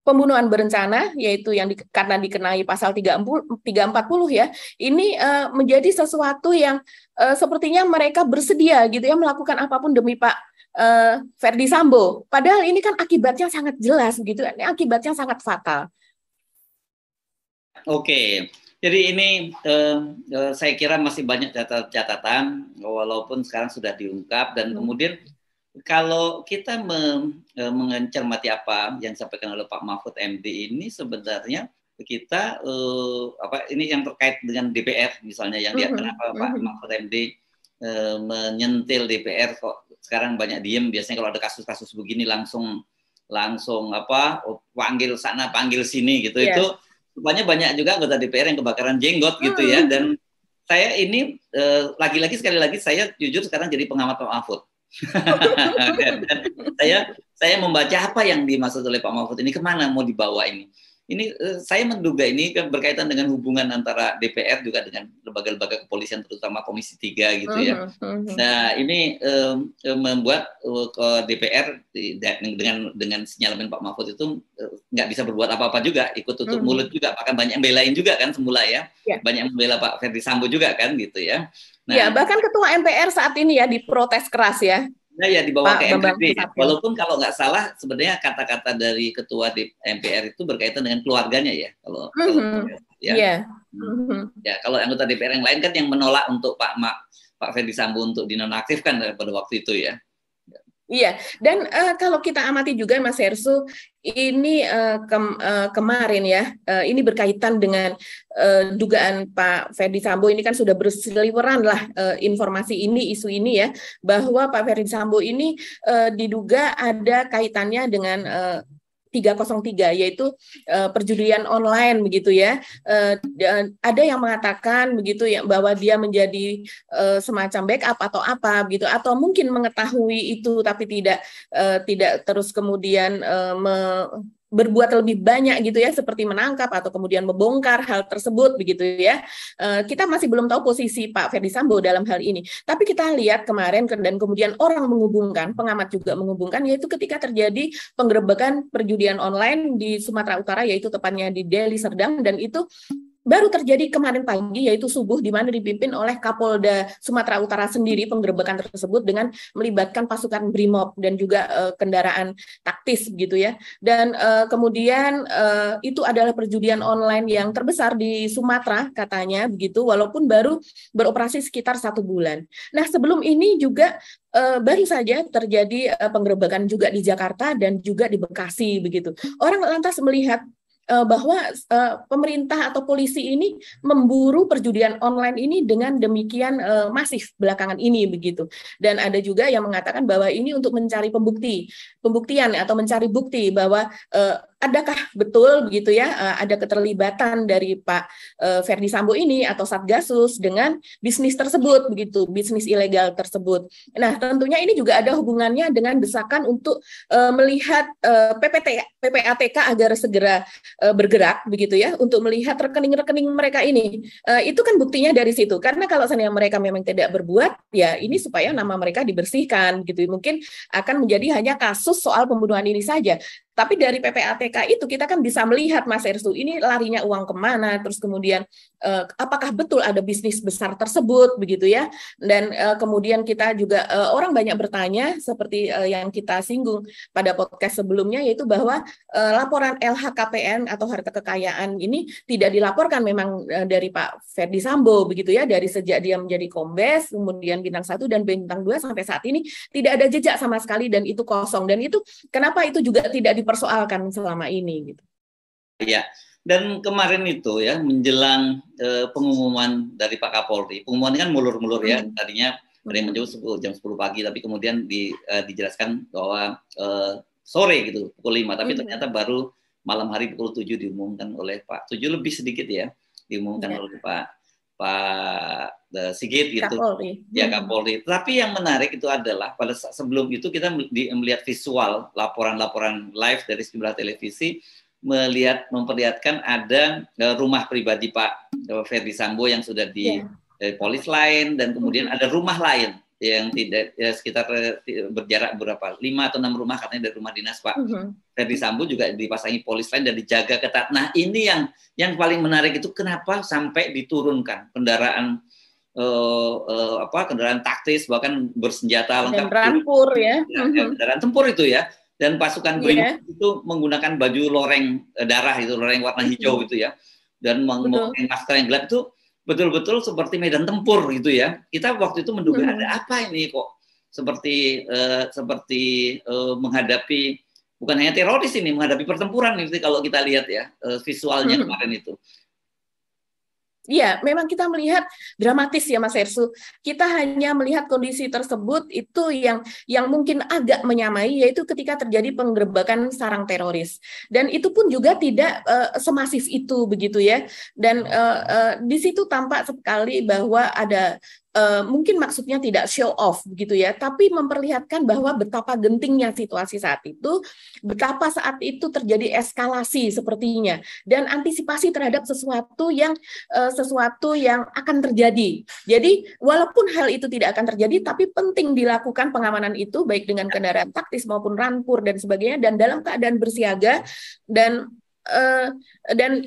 pembunuhan berencana, yaitu yang karena dikenai pasal 340 ya, ini menjadi sesuatu yang sepertinya mereka bersedia gitu ya melakukan apapun demi Pak Ferdi Sambo. Padahal ini kan akibatnya sangat jelas gitu, ini akibatnya sangat fatal. Oke, jadi ini saya kira masih banyak catatan, walaupun sekarang sudah diungkap, dan kemudian kalau kita mencermati apa yang disampaikan oleh Pak Mahfud MD ini, sebenarnya kita ini yang terkait dengan DPR misalnya, yang kenapa Pak Mahfud MD menyentil DPR kok sekarang banyak diem. Biasanya kalau ada kasus-kasus begini langsung panggil sana panggil sini gitu. Itu rupanya banyak juga anggota DPR yang kebakaran jenggot gitu ya. Dan saya ini sekali lagi saya jujur sekarang jadi pengamat Pak Mahfud. Dan saya membaca apa yang dimaksud oleh Pak Mahfud ini, kemana mau dibawa ini. Ini saya menduga ini berkaitan dengan hubungan antara DPR juga dengan lembaga-lembaga kepolisian, terutama Komisi 3 gitu ya. Nah ini membuat DPR dengan sinyalemen Pak Mahfud itu nggak bisa berbuat apa-apa juga, ikut tutup mulut juga, bahkan banyak yang belain juga kan semula ya. Banyak yang membela Pak Ferdi Sambo juga kan gitu ya. Nah, ya, bahkan Ketua MPR saat ini ya diprotes keras ya. Ya dibawa ke MPD. Walaupun kalau nggak salah sebenarnya kata-kata dari Ketua MPR itu berkaitan dengan keluarganya ya. Kalau anggota DPR yang lain kan yang menolak untuk Pak Ferdi Sambo untuk dinonaktifkan pada waktu itu ya. Iya, dan kalau kita amati juga Mas Hersu, ini kemarin ya, ini berkaitan dengan dugaan Pak Ferdi Sambo ini kan sudah berseliweran lah informasi ini, isu ini ya, bahwa Pak Ferdi Sambo ini diduga ada kaitannya dengan 303, yaitu perjudian online begitu ya. Ada yang mengatakan begitu ya bahwa dia menjadi semacam backup atau apa begitu, atau mungkin mengetahui itu tapi tidak terus kemudian berbuat lebih banyak gitu ya, seperti menangkap atau kemudian membongkar hal tersebut begitu ya. Kita masih belum tahu posisi Pak Ferdi Sambo dalam hal ini. Tapi kita lihat kemarin dan kemudian orang menghubungkan, pengamat juga menghubungkan, yaitu ketika terjadi penggerebekan perjudian online di Sumatera Utara, yaitu tepatnya di Deli Serdang, dan itu baru terjadi kemarin pagi, yaitu subuh, di mana dipimpin oleh Kapolda Sumatera Utara sendiri penggerebekan tersebut dengan melibatkan pasukan BRIMOB dan juga kendaraan taktis gitu ya. Dan kemudian itu adalah perjudian online yang terbesar di Sumatera katanya begitu, walaupun baru beroperasi sekitar 1 bulan. Nah sebelum ini juga baru saja terjadi penggerebekan juga di Jakarta dan juga di Bekasi begitu. Orang lantas melihat bahwa pemerintah atau polisi ini memburu perjudian online ini dengan demikian masif belakangan ini begitu. Dan ada juga yang mengatakan bahwa ini untuk mencari pembuktian atau mencari bukti bahwa adakah betul begitu ya ada keterlibatan dari Pak Ferdi Sambo ini atau Satgasus dengan bisnis tersebut begitu, bisnis ilegal tersebut. Nah, tentunya ini juga ada hubungannya dengan desakan untuk melihat PPATK agar segera bergerak begitu ya, untuk melihat rekening-rekening mereka ini. Itu kan buktinya dari situ. Karena kalau seandainya mereka memang tidak berbuat, ya ini supaya nama mereka dibersihkan gitu. Mungkin akan menjadi hanya kasus soal pembunuhan ini saja. Tapi dari PPATK mereka itu kita kan bisa melihat Mas Ersu, ini larinya uang kemana, terus kemudian apakah betul ada bisnis besar tersebut begitu ya. Dan kemudian kita juga orang banyak bertanya seperti yang kita singgung pada podcast sebelumnya, yaitu bahwa laporan LHKPN atau harta kekayaan ini tidak dilaporkan memang dari Pak Ferdi Sambo begitu ya, dari sejak dia menjadi Kombes, kemudian bintang 1 dan bintang 2 sampai saat ini tidak ada jejak sama sekali dan itu kosong. Dan itu kenapa itu juga tidak dipersoalkan selama ini gitu. Ya. Dan kemarin itu ya menjelang pengumuman dari Pak Kapolri, pengumuman kan mulur-mulur ya, tadinya ada yang menjawab jam 10 pagi, tapi kemudian dijelaskan bahwa sore gitu, pukul 5, tapi ternyata baru malam hari pukul 7 diumumkan oleh Pak, 7 lebih sedikit ya, diumumkan oleh Pak Sigit gitu. Kapolri. Ya, Kapolri. Tapi yang menarik itu adalah pada sebelum itu kita melihat visual laporan-laporan live dari sejumlah televisi, memperlihatkan ada rumah pribadi Pak Ferdi Sambo yang sudah di polis lain, dan kemudian ada rumah lain yang tidak sekitar berjarak berapa 5 atau 6 rumah katanya dari rumah dinas Pak Ferdi Sambo juga dipasangi polis lain dan dijaga ketat. Nah ini yang paling menarik itu kenapa sampai diturunkan kendaraan kendaraan taktis bahkan bersenjata lengkap, rampur ya, kendaraan tempur itu ya. Dan pasukan BRIMOB itu menggunakan baju loreng darah itu, loreng warna hijau gitu ya, dan memakai masker yang gelap itu betul-betul seperti medan tempur gitu ya. Kita waktu itu menduga ada apa ini kok seperti menghadapi bukan hanya teroris ini, menghadapi pertempuran itu kalau kita lihat ya visualnya kemarin itu. Iya, memang kita melihat dramatis ya Mas Ersu. Kita hanya melihat kondisi tersebut itu yang mungkin agak menyamai, yaitu ketika terjadi penggerebekan sarang teroris. Dan itu pun juga tidak semasif itu begitu ya. Dan di situ tampak sekali bahwa ada mungkin maksudnya tidak show off begitu ya, tapi memperlihatkan bahwa betapa gentingnya situasi saat itu, betapa saat itu terjadi eskalasi sepertinya, dan antisipasi terhadap sesuatu yang akan terjadi. Jadi walaupun hal itu tidak akan terjadi, tapi penting dilakukan pengamanan itu baik dengan kendaraan taktis maupun rampur dan sebagainya, dan dalam keadaan bersiaga, dan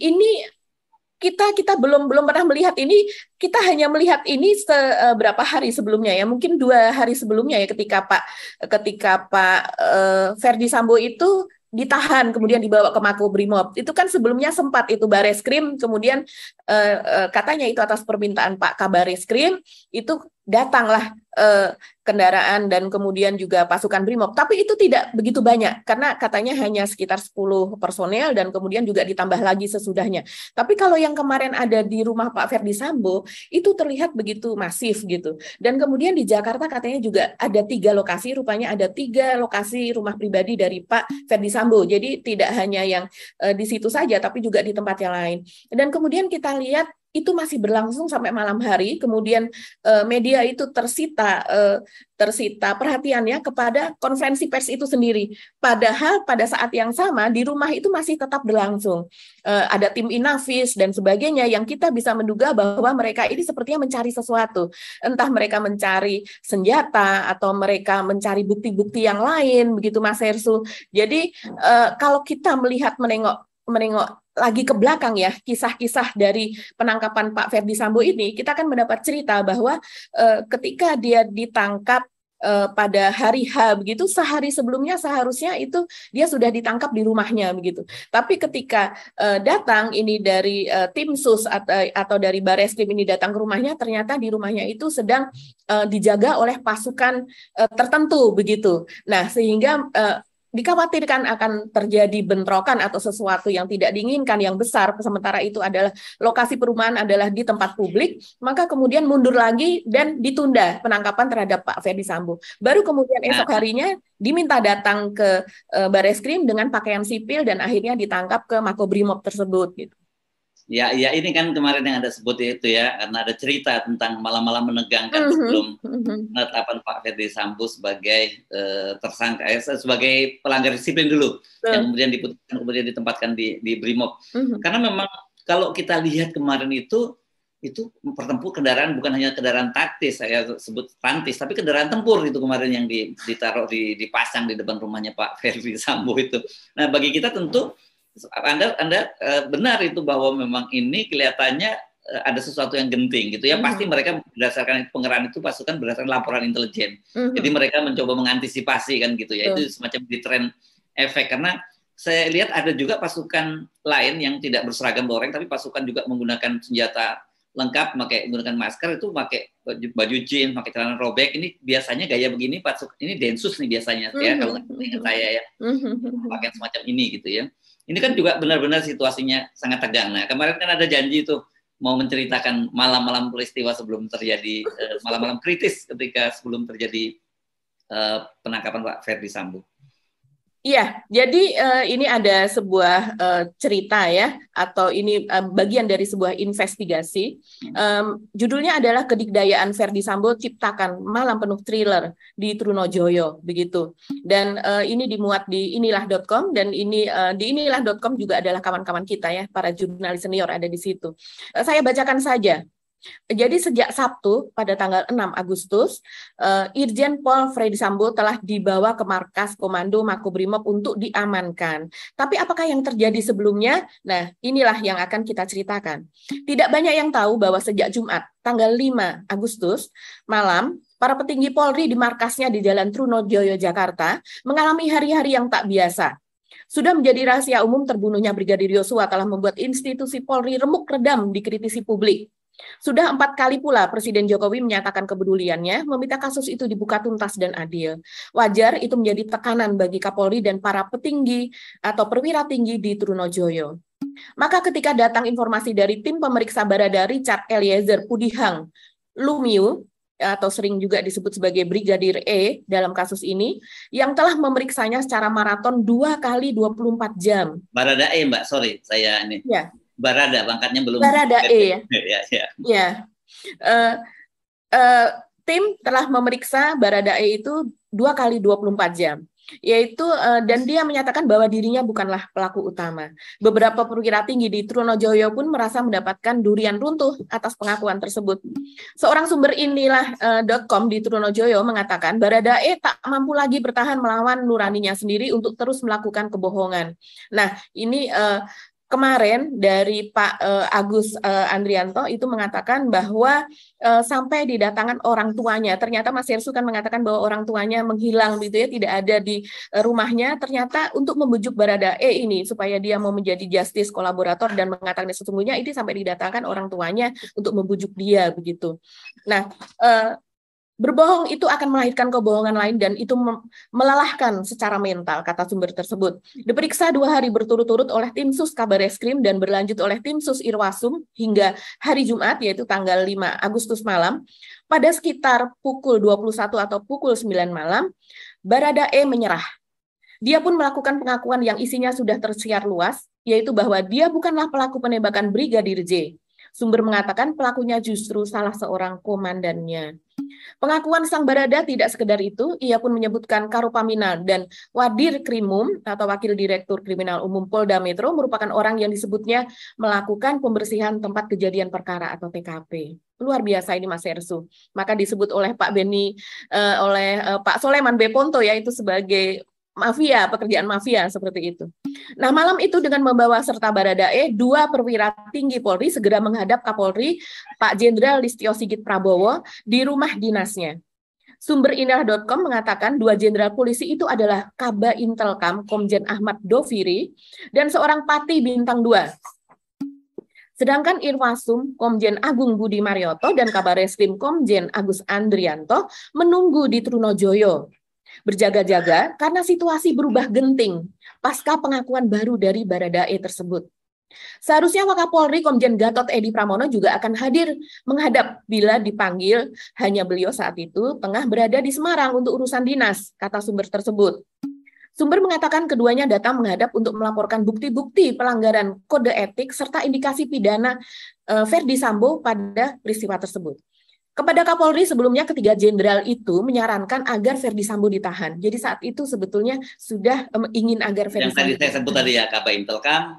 ini kita belum pernah melihat ini. Kita hanya melihat ini beberapa hari sebelumnya ya, mungkin 2 hari sebelumnya ya, ketika Pak Ferdi Sambo itu ditahan kemudian dibawa ke Makobrimob. Itu kan sebelumnya sempat itu Bareskrim, kemudian katanya itu atas permintaan Pak Kabareskrim itu datanglah kendaraan dan kemudian juga pasukan Brimob, tapi itu tidak begitu banyak karena katanya hanya sekitar 10 personel dan kemudian juga ditambah lagi sesudahnya. Tapi kalau yang kemarin ada di rumah Pak Ferdi Sambo itu terlihat begitu masif gitu. Dan kemudian di Jakarta katanya juga ada 3 lokasi, rupanya ada 3 lokasi rumah pribadi dari Pak Ferdi Sambo. Jadi tidak hanya yang di situ saja, tapi juga di tempat yang lain. Dan kemudian kita lihat itu masih berlangsung sampai malam hari, kemudian media itu tersita perhatiannya kepada konferensi pers itu sendiri. Padahal pada saat yang sama di rumah itu masih tetap berlangsung. Ada tim Inavis dan sebagainya yang kita bisa menduga bahwa mereka ini sepertinya mencari sesuatu. Entah mereka mencari senjata atau mereka mencari bukti-bukti yang lain, begitu Mas Hersu. Jadi kalau kita menengok lagi ke belakang ya, kisah-kisah dari penangkapan Pak Ferdi Sambo ini, kita akan mendapat cerita bahwa ketika dia ditangkap pada hari H begitu, sehari sebelumnya seharusnya itu dia sudah ditangkap di rumahnya begitu. Tapi ketika datang ini dari tim sus atau dari Bareskrim ini datang ke rumahnya, ternyata di rumahnya itu sedang dijaga oleh pasukan tertentu begitu. Nah, sehingga dikhawatirkan akan terjadi bentrokan atau sesuatu yang tidak diinginkan yang besar, sementara itu adalah lokasi perumahan adalah di tempat publik, maka kemudian mundur lagi dan ditunda penangkapan terhadap Pak Ferdi Sambo. Baru kemudian esok harinya diminta datang ke Bareskrim dengan pakaian sipil dan akhirnya ditangkap ke Makobrimob tersebut gitu. Ya, ini kan kemarin yang Anda sebut itu ya, karena ada cerita tentang malam-malam menegangkan sebelum penetapan Pak Ferdi Sambo sebagai tersangka, sebagai pelanggar disiplin dulu, yang kemudian diputuskan, kemudian ditempatkan di Brimob. Karena memang kalau kita lihat kemarin itu pertempur kendaraan, bukan hanya kendaraan taktis, saya sebut tantis, tapi kendaraan tempur itu kemarin yang ditaruh dipasang di depan rumahnya Pak Ferdi Sambo itu. Nah, bagi kita tentu Anda benar itu bahwa memang ini kelihatannya ada sesuatu yang genting gitu ya. Pasti mereka berdasarkan pengerahan itu pasukan berdasarkan laporan intelijen. Jadi mereka mencoba mengantisipasi kan gitu ya. Itu semacam di tren efek, karena saya lihat ada juga pasukan lain yang tidak berseragam loreng tapi pasukan juga menggunakan senjata lengkap, menggunakan masker, itu pakai baju jeans, pakai celana robek. Ini biasanya gaya begini ini Densus nih biasanya ya, kalau ingat saya ya, pakai semacam ini gitu ya. Ini kan juga benar-benar situasinya sangat tegang. Nah, kemarin kan ada janji tuh mau menceritakan malam-malam peristiwa sebelum terjadi, malam-malam kritis ketika sebelum terjadi penangkapan Pak Ferdi Sambo. Iya, jadi ini ada sebuah cerita ya, atau ini bagian dari sebuah investigasi. Judulnya adalah Kedikdayaan Ferdi Sambo Ciptakan Malam Penuh Thriller di Trunojoyo, begitu. Dan ini dimuat di inilah.com, dan ini di inilah.com juga adalah kawan-kawan kita ya, para jurnalis senior ada di situ. Saya bacakan saja. Jadi sejak Sabtu pada tanggal 6 Agustus, Irjen Pol Ferdi Sambo telah dibawa ke markas Komando Makobrimob untuk diamankan. Tapi apakah yang terjadi sebelumnya? Nah, inilah yang akan kita ceritakan. Tidak banyak yang tahu bahwa sejak Jumat, tanggal 5 Agustus malam, para petinggi Polri di markasnya di Jalan Trunojoyo, Jakarta, mengalami hari-hari yang tak biasa. Sudah menjadi rahasia umum terbunuhnya Brigadir Yosua telah membuat institusi Polri remuk redam dikritisi publik. Sudah 4 kali pula Presiden Jokowi menyatakan kepeduliannya, meminta kasus itu dibuka tuntas dan adil. Wajar itu menjadi tekanan bagi Kapolri dan para petinggi atau perwira tinggi di Trunojoyo. Maka ketika datang informasi dari tim pemeriksa Barada Richard Eliezer Pudihang Lumiu, atau sering juga disebut sebagai Brigadir E dalam kasus ini, yang telah memeriksanya secara maraton 2 kali 24 jam. Barada E, Mbak, sorry, saya ini. Ya. Barada, pangkatnya belum. Barada E. Ya. Tim telah memeriksa Barada E itu 2 kali 24 jam. Yaitu dan dia menyatakan bahwa dirinya bukanlah pelaku utama. Beberapa perwira tinggi di Trunojoyo pun merasa mendapatkan durian runtuh atas pengakuan tersebut. Seorang sumber inilah.com di Trunojoyo mengatakan Barada E tak mampu lagi bertahan melawan nuraninya sendiri untuk terus melakukan kebohongan. Nah, ini kemarin dari Pak Agus Andrianto itu mengatakan bahwa sampai didatangkan orang tuanya, ternyata Mas Hersu kan mengatakan bahwa orang tuanya menghilang gitu ya, tidak ada di rumahnya, ternyata untuk membujuk Barada E ini supaya dia mau menjadi justice kolaborator dan mengatakan sesungguhnya ini sampai didatangkan orang tuanya untuk membujuk dia begitu. Nah, berbohong itu akan melahirkan kebohongan lain dan itu melelahkan secara mental, kata sumber tersebut. Diperiksa 2 hari berturut-turut oleh tim Sus Kabareskrim dan berlanjut oleh tim Sus Irwasum hingga hari Jumat, yaitu tanggal 5 Agustus malam. Pada sekitar pukul 21 atau pukul 9 malam, Barada E menyerah. Dia pun melakukan pengakuan yang isinya sudah tersiar luas, yaitu bahwa dia bukanlah pelaku penembakan Brigadir J. Sumber mengatakan pelakunya justru salah seorang komandannya. Pengakuan sang Barada tidak sekedar itu, ia pun menyebutkan Karupamina dan Wadir Krimum atau Wakil Direktur Kriminal Umum Polda Metro merupakan orang yang disebutnya melakukan pembersihan tempat kejadian perkara atau TKP. Luar biasa ini Mas Hersu. Maka disebut oleh Pak Beni, oleh Pak Soleman B. Ponto ya itu sebagai mafia, pekerjaan mafia seperti itu. Nah, malam itu dengan membawa serta Barada E, 2 perwira tinggi Polri segera menghadap Kapolri Pak Jenderal Listio Sigit Prabowo di rumah dinasnya. Sumber inilah.com mengatakan 2 jenderal polisi itu adalah Kaba Intelkam Komjen Ahmad Doviri dan seorang Pati Bintang 2. Sedangkan Irwasum Komjen Agung Budi Marioto dan Kabareskrim Komjen Agus Andrianto menunggu di Trunojoyo. Berjaga-jaga karena situasi berubah genting pasca pengakuan baru dari Barada E tersebut. Seharusnya Wakapolri Komjen Gatot Edi Pramono juga akan hadir menghadap bila dipanggil, hanya beliau saat itu tengah berada di Semarang untuk urusan dinas, kata sumber tersebut. Sumber mengatakan keduanya datang menghadap untuk melaporkan bukti-bukti pelanggaran kode etik serta indikasi pidana Ferdi Sambo pada peristiwa tersebut. Kepada Kapolri sebelumnya ketiga jenderal itu menyarankan agar Ferdi Sambo ditahan. Jadi saat itu sebetulnya sudah ingin agar Ferdi Sambo. Yang tadi saya sebut tadi ya, Kaba Intelkam,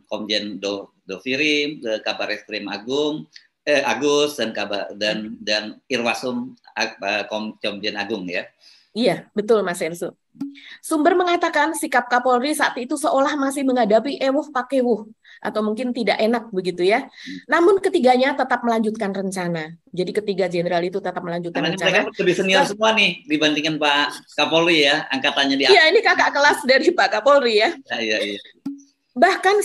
Komjen Doviri, Kabareskrim Agus dan Irwasum Komjen Agung ya. Iya, betul Mas Ensu. Sumber mengatakan sikap Kapolri saat itu seolah masih menghadapi ewuh pakewuh atau mungkin tidak enak begitu ya. Namun ketiganya tetap melanjutkan rencana. Jadi ketiga jenderal itu tetap melanjutkan Karena rencana. mereka lebih senior semua nih dibandingkan Pak Kapolri ya, angkatannya di Iya, ini kakak kelas dari Pak Kapolri ya. Iya. Bahkan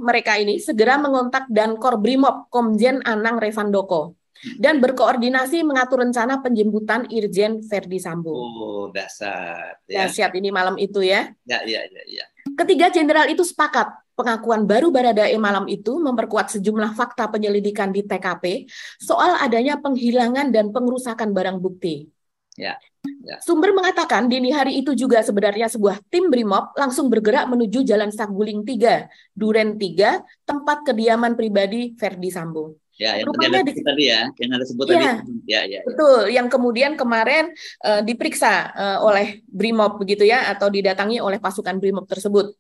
mereka ini segera mengontak Dankor Brimob Komjen Anang Revandoko dan berkoordinasi mengatur rencana penjemputan Irjen Verdi Sambo. Oh, dasar ya. Dahsyat ini malam itu ya. Ya. Ketiga jenderal itu sepakat pengakuan baru Baradae malam itu memperkuat sejumlah fakta penyelidikan di TKP soal adanya penghilangan dan pengerusakan barang bukti. Ya. Sumber mengatakan dini hari itu juga sebenarnya sebuah tim Brimob langsung bergerak menuju Jalan Saguling 3, Duren 3, tempat kediaman pribadi Verdi Sambo. Ya, yang Rupanya tadi ya, yang ada sebut tadi. Ya. Betul, yang kemudian kemarin diperiksa oleh Brimob begitu ya, atau didatangi oleh pasukan Brimob tersebut.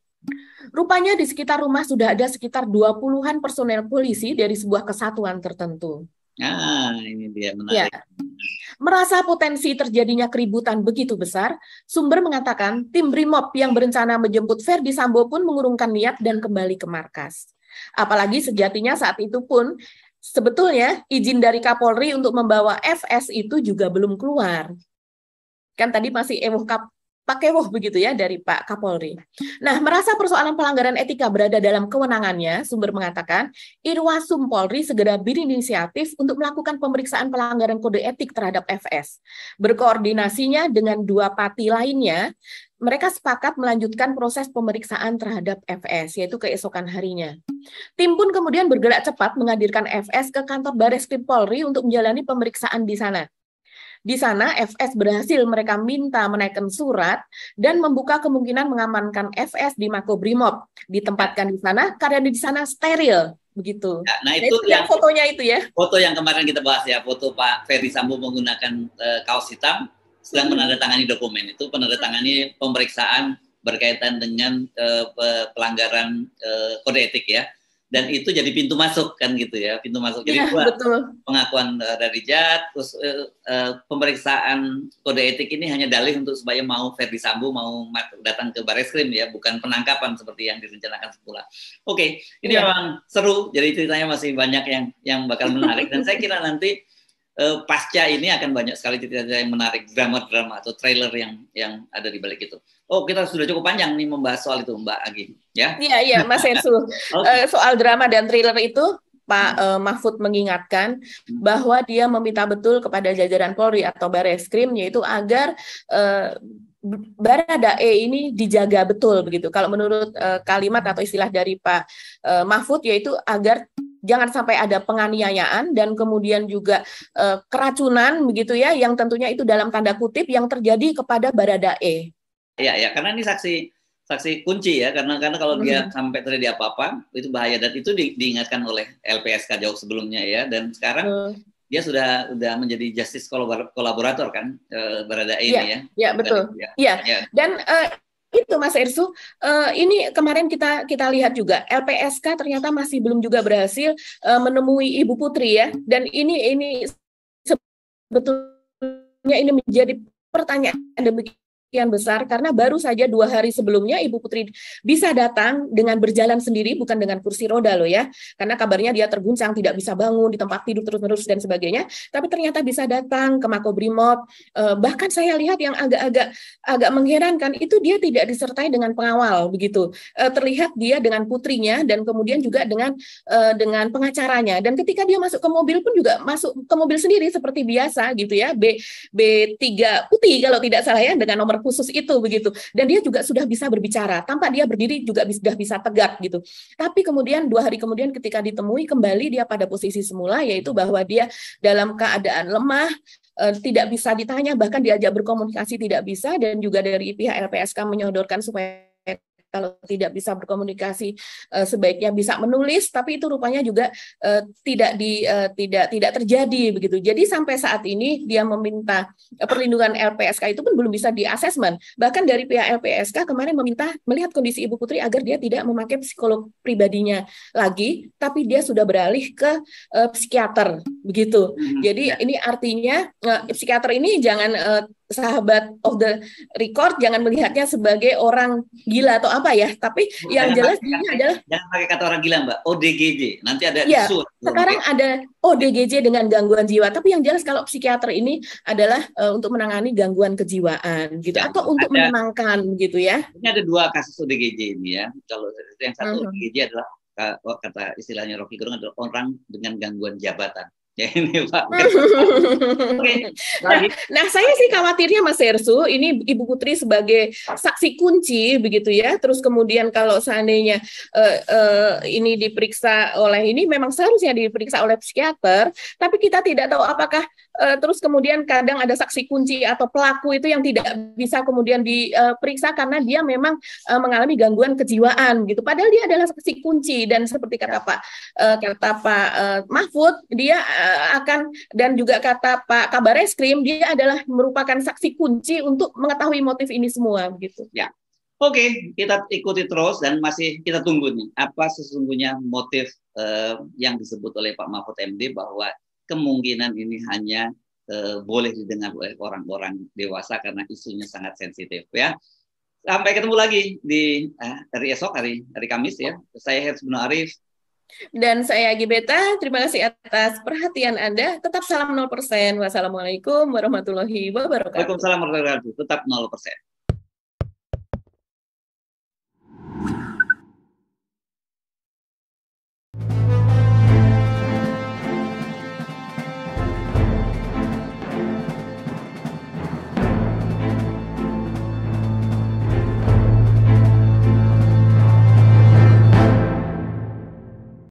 Rupanya di sekitar rumah sudah ada sekitar 20-an personel polisi dari sebuah kesatuan tertentu. Ini dia menarik. Ya. Merasa potensi terjadinya keributan begitu besar, sumber mengatakan tim Brimob yang berencana menjemput Verdi Sambo pun mengurungkan niat dan kembali ke markas. Apalagi sejatinya saat itu pun sebetulnya izin dari Kapolri untuk membawa FS itu juga belum keluar. Kan tadi masih pakewuh begitu ya dari Pak Kapolri. Nah, merasa persoalan pelanggaran etika berada dalam kewenangannya, sumber mengatakan Irwasum Polri segera berinisiatif untuk melakukan pemeriksaan pelanggaran kode etik terhadap FS. Berkoordinasinya dengan dua pati lainnya, mereka sepakat melanjutkan proses pemeriksaan terhadap FS, yaitu keesokan harinya. Tim pun kemudian bergerak cepat menghadirkan FS ke kantor Bareskrim Polri untuk menjalani pemeriksaan di sana. Di sana FS berhasil mereka minta menaikkan surat dan membuka kemungkinan mengamankan FS di Makobrimob. Ditempatkan di sana karena di sana steril begitu. Ya, nah itu yang fotonya itu ya. Foto yang kemarin kita bahas ya, foto Pak Verdi Sambo menggunakan kaos hitam sedang menandatangani dokumen itu, penandatangani pemeriksaan berkaitan dengan pelanggaran kode etik ya. Dan itu jadi pintu masuk kan gitu ya, pintu masuk. Jadi betul. Pengakuan dari Jat, terus pemeriksaan kode etik ini hanya dalih untuk supaya mau Verdi Sambo mau datang ke Bareskrim ya, bukan penangkapan seperti yang direncanakan semula. Oke, ini memang seru. Jadi ceritanya masih banyak yang bakal menarik dan saya kira nanti pasca ini akan banyak sekali cerita yang menarik, drama-drama atau trailer yang ada di balik itu. Oh, kita sudah cukup panjang nih membahas soal itu, Mbak Agi. Ya? Iya, Mas Ensu. Soal drama dan thriller itu, Pak Mahfud mengingatkan bahwa dia meminta betul kepada jajaran Polri atau Bareskrim, yaitu agar Baradae ini dijaga betul begitu. Kalau menurut kalimat atau istilah dari Pak Mahfud, yaitu agar jangan sampai ada penganiayaan dan kemudian juga keracunan begitu ya, yang tentunya itu dalam tanda kutip yang terjadi kepada Baradae. Ya, karena ini saksi kunci ya, karena kalau dia sampai terjadi apa-apa itu bahaya, dan itu diingatkan oleh LPSK jauh sebelumnya ya, dan sekarang dia sudah menjadi justice kolaborator kan Baradae ini ya. Ya, betul. Ya. Dan itu Mas Ersu, ini kemarin kita lihat juga LPSK ternyata masih belum juga berhasil menemui Ibu Putri ya, dan ini sebetulnya ini menjadi pertanyaan demikian besar karena baru saja 2 hari sebelumnya Ibu Putri bisa datang dengan berjalan sendiri, bukan dengan kursi roda loh ya, karena kabarnya dia terguncang, tidak bisa bangun di tempat tidur terus-menerus dan sebagainya, tapi ternyata bisa datang ke Makobrimob. Bahkan saya lihat yang agak mengherankan itu dia tidak disertai dengan pengawal begitu, terlihat dia dengan putrinya dan kemudian juga dengan pengacaranya, dan ketika dia masuk ke mobil pun juga masuk ke mobil sendiri seperti biasa gitu ya, B3 putih kalau tidak salah ya, dengan nomor khusus itu begitu, dan dia juga sudah bisa berbicara, tampak dia berdiri juga sudah bisa tegak gitu. Tapi kemudian 2 hari kemudian ketika ditemui kembali dia pada posisi semula, yaitu bahwa dia dalam keadaan lemah, tidak bisa ditanya, bahkan diajak berkomunikasi tidak bisa, dan juga dari pihak LPSK menyodorkan supaya kalau tidak bisa berkomunikasi sebaiknya bisa menulis, tapi itu rupanya juga tidak terjadi begitu. Jadi sampai saat ini dia meminta perlindungan LPSK itu pun belum bisa diasesmen. Bahkan dari pihak LPSK kemarin meminta melihat kondisi Ibu Putri agar dia tidak memakai psikolog pribadinya lagi, tapi dia sudah beralih ke psikiater begitu. Jadi ini artinya psikiater ini jangan sahabat of the record jangan melihatnya sebagai orang gila atau apa ya, tapi yang jelas dia adalah jangan pakai kata orang gila Mbak, ODGJ. Nanti ada ya, isu. sekarang ada ODGJ dengan gangguan jiwa, tapi yang jelas kalau psikiater ini adalah untuk menangani gangguan kejiwaan gitu Ya, atau untuk menenangkan gitu ya. Ini ada dua kasus ODGJ ini ya. Kalau yang satu ODGJ adalah kata istilahnya Rocky Gerung adalah orang dengan gangguan jabatan. Ya ini Pak. Oke. Nah, saya sih khawatirnya Mas Hersu, ini Ibu Putri sebagai saksi kunci begitu ya. Terus kemudian kalau seandainya ini diperiksa oleh ini memang seharusnya diperiksa oleh psikiater, tapi kita tidak tahu apakah terus kemudian kadang ada saksi kunci atau pelaku itu yang tidak bisa kemudian diperiksa karena dia memang mengalami gangguan kejiwaan gitu. Padahal dia adalah saksi kunci dan seperti kata Pak Mahfud, dia akan dan juga kata Pak Kabar Eskrim, dia adalah merupakan saksi kunci untuk mengetahui motif ini semua gitu. Ya. Oke, kita ikuti terus dan masih kita tunggu nih apa sesungguhnya motif yang disebut oleh Pak Mahfud MD bahwa kemungkinan ini hanya boleh didengar oleh orang-orang dewasa karena isunya sangat sensitif ya. Sampai ketemu lagi di hari esok, hari Kamis ya. Saya Herz Beno Arif. Dan saya Gibeta, terima kasih atas perhatian Anda. Tetap salam 0%. Wassalamualaikum warahmatullahi wabarakatuh. Waalaikumsalam warahmatullahi wabarakatuh. Tetap 0%.